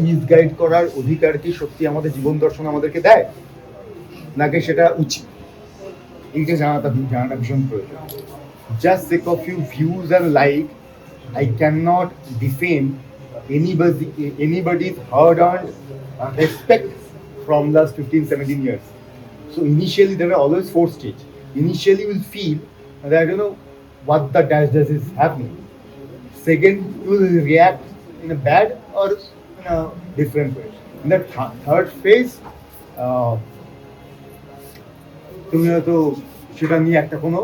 Misguide করার অধিকার কি সত্যি আমাদের জীবন দর্শন আমাদেরকে দেয়, নাকি সেটা উচিত? এইটা জানাটা ভীষণ প্রয়োজন। Just sake of few views and like, I cannot defame anybody's hard-earned respect from last 15-17 years. So initially there were always 4 stages. Initially you will feel that what the dash is happening. Second, you will react in a bad or in a different way. In the third phase, তুমি হয়তো সেটা নিয়ে একটা কোনো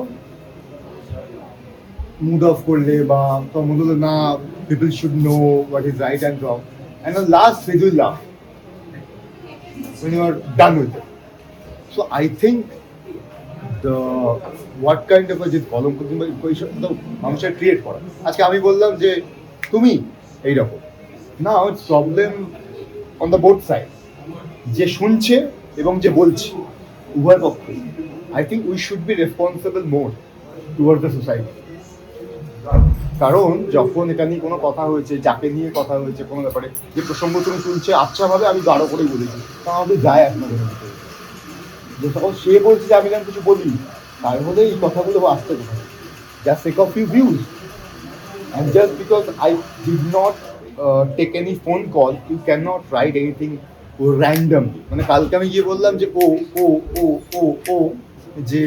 mood of করলে বা তোমার মনে হলো না people should know what is right and wrong, and the last phase will love when you are done with it. So I think the what kind of a যে কলঙ্ক কিংবা ইকুয়েশন তো মানুষের ক্রিয়েট করা, আজকে আমি বললাম যে তুমি এইরকম না, it's problem on the both side, যে শুনছে এবং যে বলছে উভয় পক্ষে। I think we should be responsible more toward the society. কারণ যখন এটা নিয়ে কোনো কথা হয়েছে, যাকে নিয়ে কথা হয়েছে, কোনো ব্যাপারে যে প্রসঙ্গ তুমি তুলছে আচ্ছাভাবে আমি গাঢ় করে বলেছি, তা আমাদের যায় এখনো কোনো কিছু। যে তখন সে বলছে যে আমি কেন কিছু বলি, তার মধ্যে এই কথাগুলো আসতে কোথায়? Just take of you views and just because I did not take any phone call, you can not write anything random. মানে কালকে আমি গিয়ে বললাম যে ও ও ও ও ও যে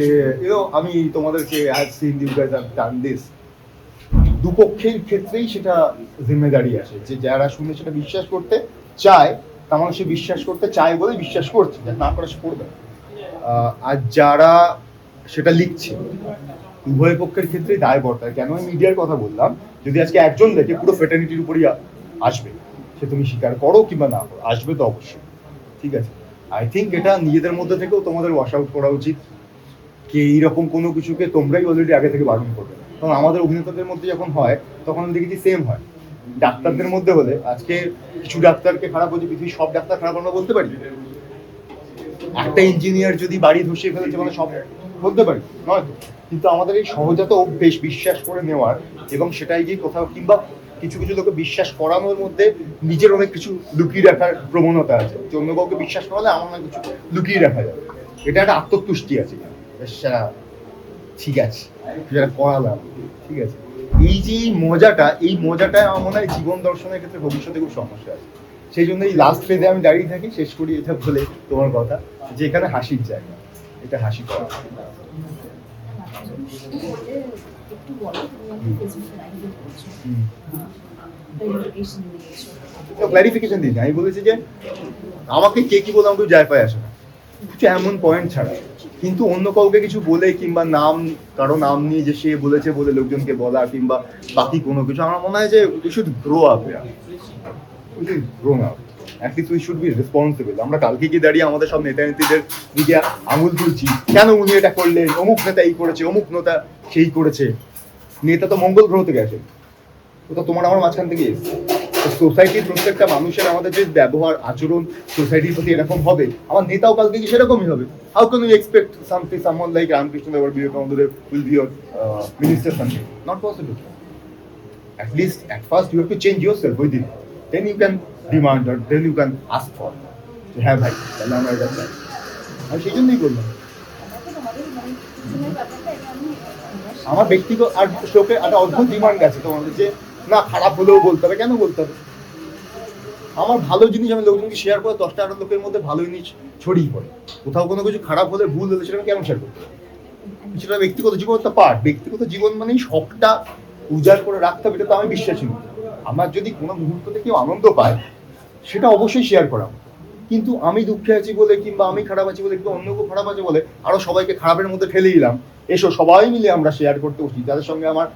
আমি তোমাদেরকে আজ seen you guys have done this. দুপক্ষের ক্ষেত্রেই সেটা জিম্মেদারি আছে, যে যারা শুনে সেটা বিশ্বাস করতে চায় তার মানে সে বিশ্বাস করতে চায় বলে বিশ্বাস করছে, না করে সে করবে। আর যারা সেটা লিখছে উভয় পক্ষের ক্ষেত্রেই দায় বর্তায়। কেন আমি মিডিয়ার কথা বললাম, যদি আজকে একজন দেখে পুরো ফ্রেটার্নিটির উপরই আসবে, সে তুমি স্বীকার করো কিংবা না করো, আসবে তো অবশ্যই, ঠিক আছে। আই থিঙ্ক এটা নিজেদের মধ্যে থেকেও তোমাদের ওয়াশ আউট করা উচিত, কি এইরকম কোনো কিছুকে তোমরাই অলরেডি আগে থেকে বারণ করবে। কারণ আমাদের অভিনেতাদের মধ্যে যখন হয় তখন আমি দেখেছি সেম হয়। ডাক্তারদের মধ্যে হলে আজকে কিছু ডাক্তারকে খারাপ বলছে, পৃথিবীর সব ডাক্তার খারাপ আমরা বলতে পারি? একটা ইঞ্জিনিয়ার যদি বাড়ি ধসিয়ে ফেলেছে মানে সব বলতে পারি? নয়। কিন্তু আমাদের এই সহজাত অভ্যেস বিশ্বাস করে নেওয়ার, এবং সেটাই গিয়ে কোথাও কিংবা কিছু কিছু লোকে বিশ্বাস করানোর মধ্যে নিজের অনেক কিছু লুকিয়ে রাখার প্রবণতা আছে। অন্য কাউকে বিশ্বাস করালে আমার না কিছু লুকিয়ে রাখা যায়, এটা একটা আত্মতুষ্টি আছে। ঠিক আছে, যেটা করালাম, ঠিক আছে। এই যে এই মজাটা আমার মনে হয় জীবন দর্শনের ক্ষেত্রে ভবিষ্যতে খুব সমস্যা আছে। সেই জন্য এই লাস্ট ফেজে আমি দাঁড়িয়ে থাকি। শেষ করি এটা বলে তোমার কথা, যে এখানে হাসির জায়গা, এটা হাসি করা। ক্লারিফিকেশন দিন, আমি বলেছি যে আমাকে কে কি বলে আমাকে যায় পায় আসে না, কিছু এমন পয়েন্ট ছাড়া। কিন্তু অন্য কাউকে কিছু বলে কিংবা কারো নাম নিয়ে যে সে বলেছে বলে লোকজনকে বলা কিংবা বাকি কোনো কিছু, আমার মনে হয় যে we should grow up, grown up, at least we should be responsible. আমরা কালকে কি দাঁড়িয়ে আমাদের সব নেতা নেত্রীদের দিকে আঙুল তুলছি, কেন উনি এটা করলেন, অমুক নেতা এই করেছে, অমুক নেতা সেই করেছে। নেতা তো মঙ্গল গ্রহ থেকে আসে, ও তো তোমার আমার মাঝখান থেকে এসেছে। সোসাইটির প্রত্যেকটা মানুষের আমাদের যে ব্যবহার আচরণ সোসাইটির প্রতি এরকম হবে, আমার নেতাও কালকে কি সেরকমই হবে। How can you expect someone like Ramakrishna Dev Vivekananda Dev will be your minister something? Not possible. At least at first you have to change yourself within, then you can demand or then you can ask for to have ভাই তাহলে আমরা এটা চাই। আমি সেই জন্যই বললাম আমার ব্যক্তিগত আর লোকে একটা অদ্ভুত ডিমান্ড আছে তোমাদের যে না খারাপ হলেও বলতে হবে। কেন বলতে হবে? আমার ভালো জিনিস আমি লোকজনকে শেয়ার করে 10টা লোকের মধ্যে ভালো জিনিস ছড়িয়ে পড়ে। কোথাও কোনো কিছু খারাপ হলে, ভুল হলে সেটা কেন শেয়ার করতে হবে? সেটা ব্যক্তিগত জীবন একটা পার্ট। ব্যক্তিগত জীবন মানেই সবটা উজাড় করে রাখতে হবে, এটা তো আমি বিশ্বাসী নই। আমার যদি কোনো মুহূর্ততে কেউ আনন্দ পায় সেটা অবশ্যই শেয়ার করা, কিন্তু আমি দুঃখে আছি বলে কিংবা আমি খারাপ আছি বলে কিংবা অন্য কেউ খারাপ আছে বলে আরো সবাইকে খারাপের মধ্যে ঠেলে দিলাম, এসো সবাই মিলে আমরা শেয়ার করতে উচিত। যাদের সঙ্গে আমার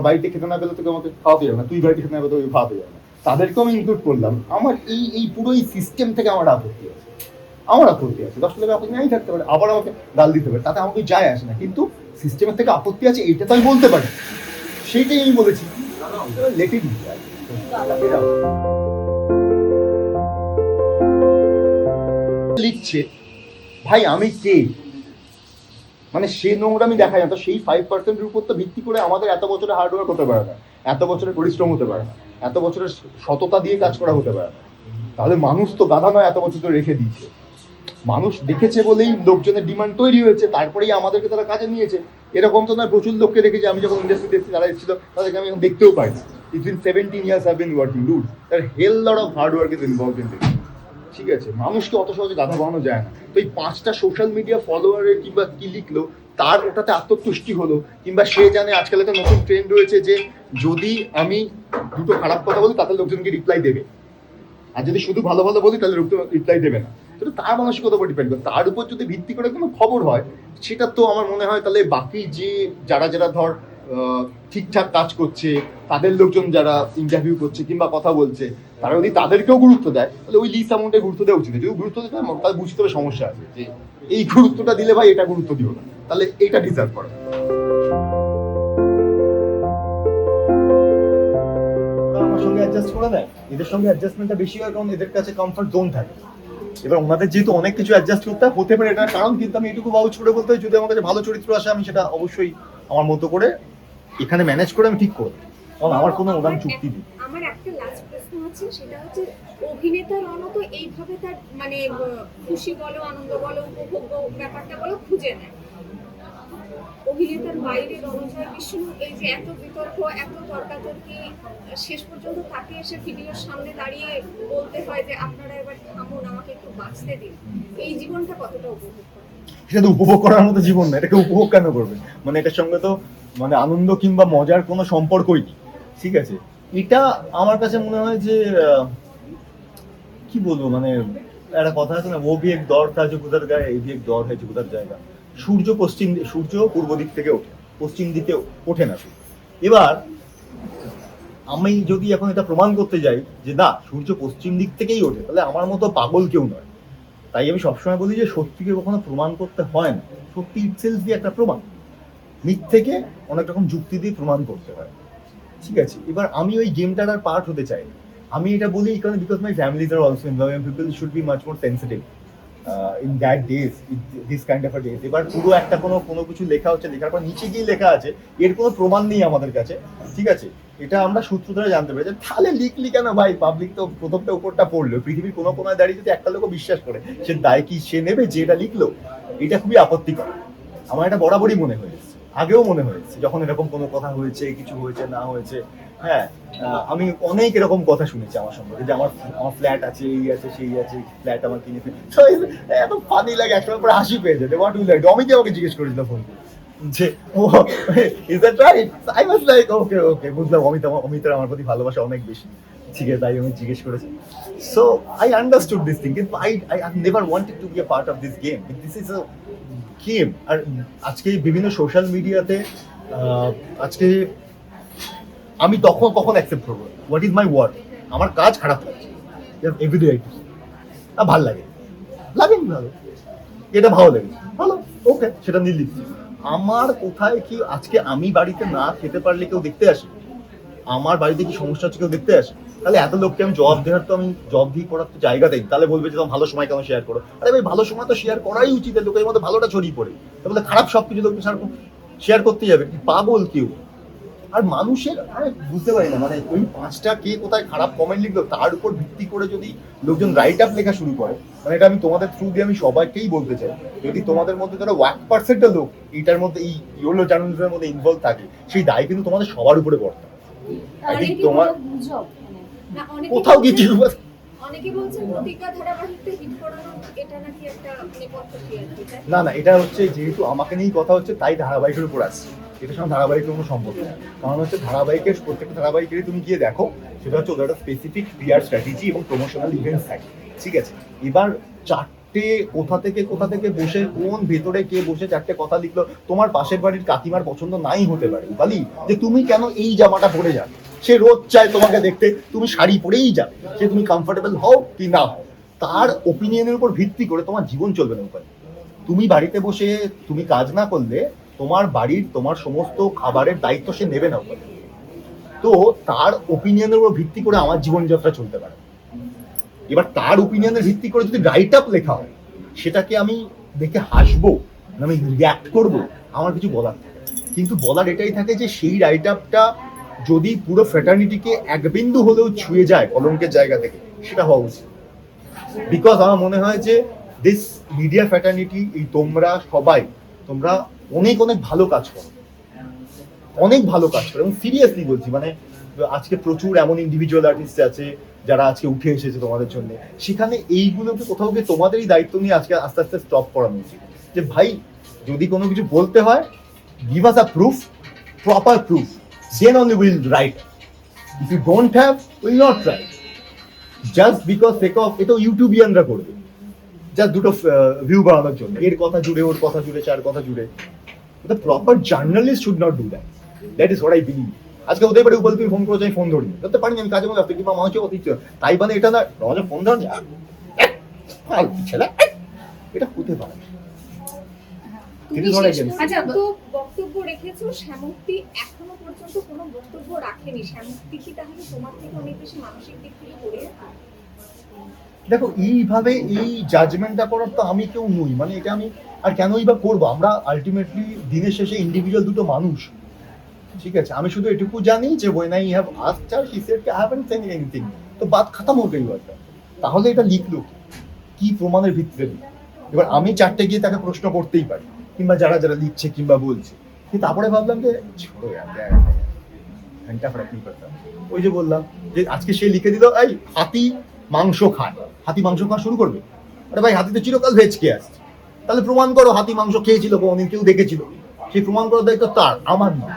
বাড়িতে খেতে না পেলে তোকে আমাকে খাওয়াতে যাবে না, তুই বাড়িতে খেতে না পেলে তোকে খাওয়াতে যাবে না, তাদেরকেও আমি ইনক্লুড করলাম। আমার এই পুরো এই সিস্টেম থেকে আমার আপত্তি আছে। 10টা লোক আপত্তি নাই থাকতে পারে, আবার আমাকে গাল দিতে পারে, তাতে আমাকে যায় আসে না। কিন্তু সিস্টেমের থেকে আপত্তি আছে এটা তো আমি বলতে পারি, সেইটাই আমি বলেছি। লেট ইট লিখছে ভাই আমি কে, মানে সে নোংরামি দেখা যায় তো সেই 5%-এর উপর তো ভিত্তি করে আমাদের এত বছরের হার্ডওয়ার্ক হতে পারে না, এত বছরের পরিশ্রম হতে পারে না, এত বছরের সততা দিয়ে কাজ করা হতে পারে না। তাহলে মানুষ তো গাধা নয়, এত বছর ধরে রেখে দিয়েছে। মানুষ দেখেছে বলেই লোকজনের ডিমান্ড তৈরি হয়েছে, তারপরেই আমাদেরকে তারা কাজে নিয়েছে। এরকম তো নয় প্রচুর লোককে রেখেছে, আমি যখন ইন্ডাস্ট্রিতে এসেছি যারা এসেছিল তাদেরকে আমি এখন দেখতেও পাই না। It's been 17 years I've been working, dude. There hell lot of hard work is involved in this. ঠিক আছে, মানুষকে অত সহজে গাধা বানানো যায় না। তো এই 5টা সোশ্যাল মিডিয়া ফলোয়ারের কিংবা কি লিখলো তার ওটাতে আত্মতুষ্টি হলো, কিংবা সে জানে আজকাল একটা নতুন ট্রেন্ড রয়েছে যে যদি আমি দুটো খারাপ কথা বলি তাতে লোকজনকে রিপ্লাই দেবে, আর যদি শুধু ভালো ভালো বলি তাহলে রিপ্লাই দেবে না। তো তার মানসিকতার উপর ডিপেন্ড করে, তার উপর যদি ভিত্তি করে কোনো খবর হয় সেটা তো আমার মনে হয় তাহলে বাকি যে যারা যারা ধর ঠিকঠাক কাজ করছে, তাদের লোকজন যারা ইন্টারভিউ করছে কিংবা কথা বলছে, তারা যদি তাদেরকেও গুরুত্ব দেয় তাহলে ওই লিস্ট অ্যামাউন্টে গুরুত্ব দেওয়া উচিত। যদি গুরুত্ব দিতে হয় তাহলে বুঝতে হবে সমস্যা আছে, যে এই গুরুত্বটা দিলে ভাই এটা গুরুত্ব দিও না, তাহলে এটা ডিজার্ভ করে। আমার সঙ্গে অ্যাডজাস্ট করে দেয়, এদের সঙ্গে অ্যাডজাস্টমেন্টটা বেশি হয় কারণ এদের কাছে কমফর্ট জোন থাকে। এবার ওনাদের যেহেতু অনেক কিছু অ্যাডজাস্ট করতে হতে পারে এটার কারণ, কিন্তু আমি এটুকু ভাউচ করে বলতে হয় যদি আমার কাছে ভালো চরিত্র আসে আমি সেটা অবশ্যই আমার মতো করে এখানে ম্যানেজ করে আমি ঠিক করব, কারণ আমার কোনো ওরাম চুক্তি নেই। আমার একটা লাস্ট প্রশ্ন আছে, সেটা হচ্ছে অভিনেতা রণ তো এইভাবে তার মানে খুশি বলো, আনন্দ বলো, উপভোগ ব্যাপারটা বলো খুঁজে নেয়। অভিনেতার বাইরে রণজয় বিষ্ণু এই যে এত বিতর্ক, এত তর্কাতর্কি, শেষ পর্যন্ত তাকে এসে ভিডিওর সামনে দাঁড়িয়ে বলতে হয় যে আপনারা এবার থামুন, আমাকে একটু বাঁচতে দিন। এই জীবনটা কতটা উপভোগ করে? এটা তো উপভোগ করার মতো জীবন না, এটাকে উপভোগ কেন করবে? মানে এটার সঙ্গে তো মানে আনন্দ কিংবা মজার কোনো সম্পর্কই নেই, ঠিক আছে? এটা আমার কাছে মনে হয় যে কি বলবো, মানে একটা কথা আছে না, ও ভি এক দৌড় থা जो गुजर गया, ये भी एक दौर है जो गुजर जाएगा। সূর্য পূর্ব দিক থেকে ওঠে, পশ্চিম দিকে ওঠে না সূর্য। এবার আমি যদি এখন এটা প্রমাণ করতে যাই যে না সূর্য পশ্চিম দিক থেকেই ওঠে, তাহলে আমার মতো পাগল কেউ নয়। তাই আমি সবসময় বলি যে সত্যিকে কখনো প্রমাণ করতে হয় না, সত্যি ইটসেলফ দিয়ে একটা প্রমাণ, মিথ্যেকে অনেক রকম যুক্তি দিয়ে প্রমাণ করতে হয়, ঠিক আছে? এবার আমি ওই গেমটার আর পার্ট হতে চাই না। আমি এটা বলি এই কারণে because my families are also involved, people should be much more sensitive in that days, this kind of a days. এবার পুরো একটা কোনো কিছু লেখা হচ্ছে, লেখার পর নিচে গিয়ে লেখা আছে এর কোনো প্রমাণ নেই আমাদের কাছে, ঠিক আছে? এটা আমরা সূত্র ধরে জানতে পারি যে তাহলে লিখলি কেন ভাই? পাবলিক তো প্রথমটা উপরটা পড়লো, পৃথিবীর কোনো কোনায় দাঁড়িয়ে যদি একটা লোক বিশ্বাস করে সে দায় কি সে নেবে যে এটা লিখলো? এটা খুবই আপত্তিকর। আমার এটা বরাবরই মনে হয়েছে, আগেও মনে হয়েছে যখন এরকম কোনো কথা হয়েছে, কিছু হয়েছে না হয়েছে। হ্যাঁ, আমি অনেক এরকম কথা শুনেছি আমার সম্পর্কে যে আমার ফ্ল্যাট আছে, এই আছে সেই আছে, ফ্ল্যাট আমার কিনে ফেলি। এত ফানি লাগে, একসময় পরে হাসি পেয়ে যেতে। হোয়াট উইল লাইক অমিতে আমাকে জিজ্ঞেস করেছিল ফোন করে যে oh is that right? I was like okay okay, বুঝলাম অমিতের আমার প্রতি ভালোবাসা অনেক বেশি, ঠিক আছে? তাই আমি জিজ্ঞেস করেছি। So I understood this thing, কিন্তু I never wanted to be a part of this game. This is a game. আর আজকে বিভিন্ন সোশ্যাল মিডিয়াতে আজকে আমি কখন অ্যাকসেপ্ট করবো হোয়াট ইজ মাই ওয়ার্ড? আমার কাজ খারাপ লাগছে, এভরিডে ভাল লাগে ভালো, এটা ভালো লাগে ভালো, ওকে, সেটা নির্লিপ্ত। আমার কোথায় কি আজকে আমি বাড়িতে না খেতে পারলে কেউ দেখতে আসে? আমার বাড়িতে কি সমস্যা হচ্ছে কেউ দেখতে আসে? তাহলে এত লোককে আমি জবাব দেওয়ার তো আমি জবাব দিয়ে করার তো জায়গা দেই। তাহলে বলবে যে তোমার ভালো সময় কেন শেয়ার করো? আরে ভাই ভালো সময় তো শেয়ার করাই উচিত, লোকের মধ্যে ভালোটা ছড়িয়ে পড়ে, তাহলে খারাপ সবকিছু লোক শেয়ার করতেই যাবে? পাগল কেউ? আর মানুষের আমি বুঝতে পারি না, মানে ওই 5টা কে কোথায় খারাপ কমেন্ট লিখলো তার উপর ভিত্তি করে যদি লোকজন রাইট আপ লেখা শুরু করে, মানে এটা আমি তোমাদের থ্রু দিয়ে আমি সবাইকেই বলতে চাই, যদি তোমাদের মধ্যে ধরো 1% লোক এইটার মধ্যে এই ইয়েলো জার্নালিজমের মধ্যে ইনভলভ থাকে, সেই দায় কিন্তু তোমাদের সবার উপরে পড়তে হবে। তোমার কোথাও কিছু অনেকে বলছেন প্রতিজ্ঞা ধারাবাহিকতে হিট করানো এটা নাকি একটা নেপথ্য ক্রিয়া। না এটা হচ্ছে যেহেতু আমাকে নিয়েই কথা হচ্ছে তাই ধারাবাহিকের উপর আসছে, এটার সঙ্গে ধারাবাহিকের কোনো সম্পর্ক নেই। কারণ হচ্ছে ধারাবাহিকের প্রত্যেকটা ধারাবাহিকেরই তুমি গিয়ে দেখো সেটা হচ্ছে ওদের একটা স্পেসিফিক পিআর স্ট্র্যাটেজি এবং প্রমোশনাল ইভেন্টস থাকে, ঠিক আছে? এবার চারটে কোথা থেকে বসে কোন ভেতরে কে বসে চারটে কথা লিখলো, তোমার পাশের বাড়ির কাকিমার পছন্দ নাই হতে পারে বলি যে তুমি কেন এই জামাটা পরে যাবে, সে রোজ চায় তোমাকে দেখতে তুমি শাড়ি পরেই যাবে, সে তুমি কমফোর্টেবল হও কি না হও, তার ওপিনিয়নের উপর ভিত্তি করে তোমার জীবন চলবে না উপায়। তুমি বাড়িতে বসে তুমি কাজ না করলে তোমার বাড়ির তোমার সমস্ত খাবারের দায়িত্ব সে নেবে না উপায়। তো তার ওপিনিয়নের উপর ভিত্তি করে আমার জীবনযাত্রা চলতে পারে। এবার তার ওপিনিয়নের ভিত্তি করে যদি রাইট আপ লেখা হয় সেটাকে আমি দেখে হাসবো, আমি রিঅ্যাক্ট করবো, আমার কিছু বলার থাকে। কিন্তু বলার এটাই থাকে যে সেই রাইট আপটা যদি পুরো ফ্র্যাটার্নিটিকে এক বিন্দু হলেও ছুঁয়ে যায় কলঙ্কের জায়গা থেকে, সেটা হওয়া উচিত। বিকজ আমার মনে হয় যে দিস মিডিয়া ফ্যাটার্নিটি, এই তোমরা সবাই তোমরা অনেক অনেক ভালো কাজ করো, অনেক ভালো কাজ করো, এবং সিরিয়াসলি বলছি, মানে আজকে প্রচুর এমন ইন্ডিভিজুয়াল আর্টিস্ট আছে যারা আজকে উঠে এসেছে তোমাদের জন্য, সেখানে এইগুলোকে কোথাও গিয়ে তোমাদেরই দায়িত্ব নিয়ে আজকে আস্তে আস্তে স্টপ করানো উচিত। যে ভাই যদি কোনো কিছু বলতে হয়, give us a proof, proper proof, then only we'll write. If you don't have, we'll not try. Just because sake of, এটা ইউটিউবিয়ানরা করবে জাস্ট দুটো ভিউ বাড়ানোর জন্য, এর কথা জুড়ে ওর কথা জুড়ে চার কথা জুড়ে। The proper journalist should not do that. That is what I believe. আজকে হতে পারে উপল তুমি ফোন করেছো, আমি ফোন ধরিনি, ধরতে পারিনি, আমি কাজে মধ্যে কিংবা মানুষ অতি তাই মানে এটা না রোজা ফোন ধরনি ছেলে, এটা হতে পারে। তুমি It is what I শেষ can say. পর্যন্ত বক্তব্য রেখেছো, শ্যামক্তি এখনো পর্যন্ত কোনো বক্তব্য রাখেনি। শ্যামক্তি কি তাহলে তোমার থেকে অনেক বেশি মানসিক দিক থেকে পড়ে আছে? দেখো এইভাবে এই জাজমেন্টটা করার তো আমি কেউ নই, মানে এটা আমি আর কেনই বা করবো। আমরা আলটিমেটলি দিনের শেষে ইন্ডিভিজুয়াল দুটো মানুষ, ঠিক আছে। আমি শুধু এটুকু জানি যে when I have asked her, she said I haven't said anything, তো বাত খতম হয়ে গেল একটা। তাহলে এটা লিখলো কি প্রমাণের ভিত্তিতে? এবার আমি চারটে গিয়ে তাকে প্রশ্ন করতেই পারি, কিংবা যারা যারা লিখছে কিংবা বলছে, কিন্তু তারপরে ভাবলাম যে ছোড়ো ঘন্টা ফরাক নেই পড়তা। ওই যে বললাম যে আজকে সে লিখে দিল এই হাতি মাংস খায়, হাতি মাংস খাওয়া শুরু করবে। আরে ভাই হাতি তো চিরকাল ভেজ খেয়ে আসছে, তাহলে প্রমাণ করো হাতি মাংস খেয়েছিল, কোনদিন কেউ দেখেছিল, সেই প্রমাণ করার দায়িত্ব তার, আমার না।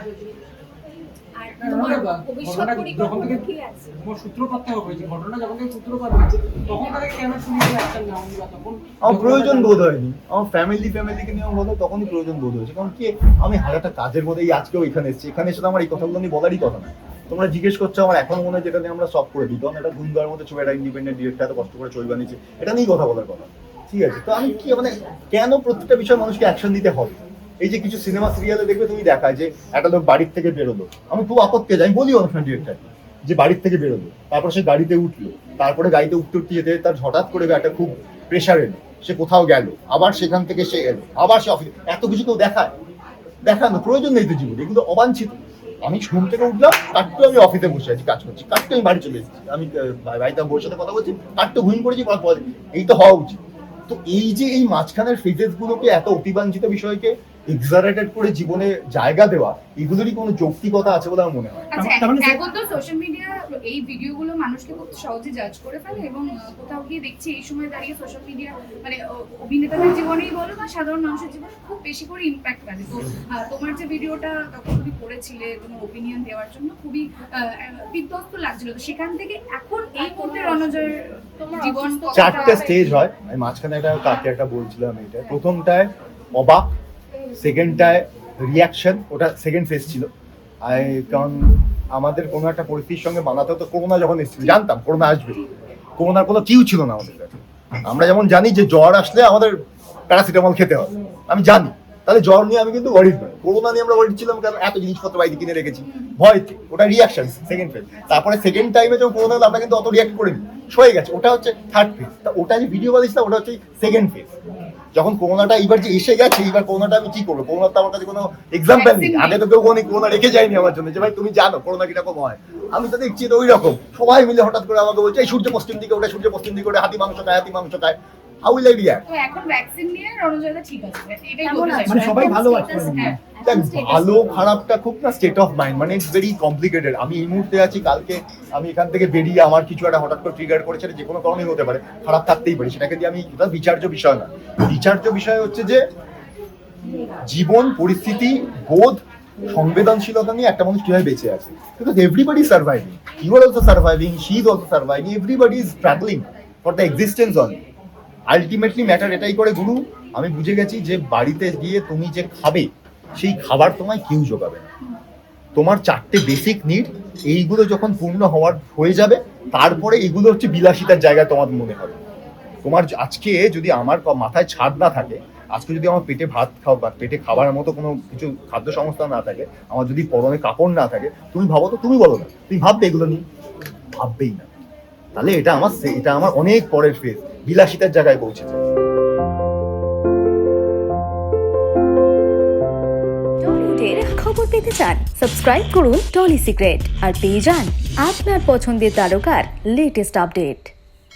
আর তোমার ভবিষ্যৎ পরিকল্পনা কি আছে? তোমার সূত্রপাত হয়েছে, ঘটনা যখন থেকে সূত্রপাত হয়েছে তখন তাকে কেন শুনিয়ে অ্যাকশন নেওয়া হয়নি বা তখন আমার প্রয়োজন বোধ হয়নি, আমার ফ্যামিলিকে নিয়ে আমার বোধ তখনই প্রয়োজন বোধ হয়েছে। কারণ কি আমি হাজারটা কাজের মধ্যে আজকেও এখানে এসেছি, এখানে এসে তো আমার এই কথাগুলো নিয়ে বলারই কথা না। তোমরা জিজ্ঞেস করছো, আমার এখন মনে হয় যেটা নিয়ে আমরা সব করে দিই, কারণ এটা গুন্দার মধ্যে ছবি, একটা ইন্ডিপেন্ডেন্ট ডিরেক্টর এত কষ্ট করে ছবি বানিয়েছে, এটা নিয়েই কথা বলার কথা, ঠিক আছে। তো আমি কি মানে কেন প্রত্যেকটা বিষয় মানুষকে অ্যাকশন দিতে হবে? এই যে কিছু সিনেমা সিরিয়ালে দেখবে তুমি দেখায় যে একটা লোক বাড়ির থেকে বেরোলো, আমি খুব আপত্তি আছে, আমি বলি অনুষ্ঠান ডিরেক্টর যে বাড়ির থেকে বেরোলো, তারপর সে গাড়িতে উঠলো, তারপরে গাড়িতে উঠতে উঠতে যেতে তার হঠাৎ করে একটা খুব প্রেশার এলো, সে কোথাও গেল, আবার সেখান থেকে সে এলো, আবার সে অফিস, এত কিছু কেউ দেখানো প্রয়োজন নেই তো জীবনে, এগুলো অবাঞ্ছিত। আমি ঘুম থেকে উঠলাম, কাটটু আমি অফিসে বসে আছি কাজ করছি, কাটটু আমি বাড়ি চলে এসেছি, আমি বাড়িতে বউর সাথে কথা বলছি, কাটটু ঘুম করেছি, এই তো হওয়া উচিত। তো এই যে এই মাঝখানের ফেজেস গুলোকে এত অতিবাঞ্ছিত বিষয়কে এক্সারেটেড করে জীবনে জায়গা দেওয়া, এগুলোরই কোনো যৌক্তিকতা আছে বলে আমার মনে হয়। আচ্ছা, তার মানে এখন তো সোশ্যাল মিডিয়া এই ভিডিওগুলো মানুষকে খুব সহজে জাজ করে ফেলে, এবং কোথাও গিয়ে দেখছি এই সময় দাঁড়িয়ে সোশ্যাল মিডিয়া মানে অভিনেতাদের জীবনেই বলো বা সাধারণ মানুষের জীবনে খুব বেশি করে ইম্প্যাক্ট ফেলে। তো তোমার যে ভিডিওটা তখন তুমি করেছিলে তোমার ওপিনিয়ন দেওয়ার জন্য খুবই বিধ্বস্ত লাগছিল, তো সেখান থেকে এখন এই মুহূর্তে রণজয়ের জীবন চারটে স্টেজ হয়, আমি মাঝখানে একটা বলছিলাম, এটা প্রথমটায় অবাক, সেকেন্ডটায় রিয়াকশন, ওটা সেকেন্ড ফেজ ছিল। কারণ আমাদের কোনো একটা পরিস্থিতির সঙ্গে বানাতে হতো, করোনা যখন এসেছিল জানতাম করোনা আসবে, করোনার কোনো কিউ ছিল না আমাদের কাছে। আমরা যেমন জানি যে জ্বর আসলে আমাদের প্যারাসিটামল খেতে হবে, আমি জানি, তাহলে জ্বর নিয়ে আমি কিন্তু ওয়ারিড নয়। করোনা নিয়ে আমরা ওয়ারিড ছিলাম, কারণ এত জিনিসপত্র বাড়িতে কিনে রেখেছি ভয়তে, ওটা রিয়াকশন সেকেন্ড ফেজ। তারপরে সেকেন্ড টাইমে যখন করোনা হলো আমরা কিন্তু অত রিয়াক্ট করিনি, সয়ে গেছে, ওটা হচ্ছে থার্ড ফেজ। তা ওটা যে ভিডিও বানিয়েছিলাম ওটা হচ্ছে সেকেন্ড ফেজ। যখন করোনাটা এইবার যে এসে গেছে, এইবার করোনাটা আমি কি করবো, করোনার তো আমার কাছে কোনো এক্সাম্পল নেই, আগে তো কেউ কোনো করোনা রেখে যায়নি আমার জন্য যে ভাই তুমি জানো করোনা কিরকম হয়। আমি তো দেখছি ওই রকম সবাই মিলে হঠাৎ করে আমাকে বলছে এই সূর্য পশ্চিম দিকে ওটা, সূর্য পশ্চিম দিকে ওটা, হাতি মাংস খায়, হাউ উইল আই রিঅ্যাক্ট? তো এখন ভ্যাকসিন নিয়ে রণজয়দা ঠিক আছে, এটাই কেমন বলতে আছে? চাইছি। মানে সবাই ভালো আছে। হ্যাঁ। দেখ ভালো খারাপটা খুব না স্টেট অফ মাইন্ড, মানে ইটস ভেরি কমপ্লিকেটেড। আমি এই মুহূর্তে আছি, কালকে আমি এখান থেকে বেরিয়ে আমার কিছু একটা হঠাৎ করে ট্রিগার করেছে, যে কোনো কারণেই হতে পারে, খারাপ থাকতেই পারে, সেটাকে দিয়ে আমি এটা বিচার্য বিষয় না। বিচার্য বিষয় হচ্ছে যে জীবন, পরিস্থিতি, বোধ, সংবেদনশীলতা নিয়ে একটা মানুষ কিভাবে বেঁচে আছে। Because everybody surviving, you are also surviving, she is also surviving, everybody is struggling for the existence on. Ultimately matter এটাই করে গুরু, আমি বুঝে গেছি যে বাড়িতে গিয়ে তুমি যে খাবে সেই খাবার তোমায় কেউ জোগাবে না। তোমার চারটে বেসিক নিড, এইগুলো যখন পূর্ণ হয়ে যাবে, তারপরে এগুলো হচ্ছে বিলাসিতার জায়গায় তোমার মনে হবে। তোমার আজকে যদি আমার মাথায় ছাদ না থাকে, আজকে যদি আমার পেটে ভাত খাওয়া, পেটে খাবার মতো কোনো কিছু খাদ্য সংস্থা না থাকে, আমার যদি পরনে কাপড় না থাকে, তুমি ভাবো তো, তুমি বলো না, তুমি ভাববে এগুলো নিয়ে? ভাববেই না। তাহলে এটা আমার অনেক পরের ফেজ, বিলাসিতার জায়গায় পৌঁছেছে। টলিউডের খবর পেতে চান, সাবস্ক্রাইব করুন টলি সিক্রেট আর পেয়ে যান আপনার পছন্দের তারকার লেটেস্ট আপডেট।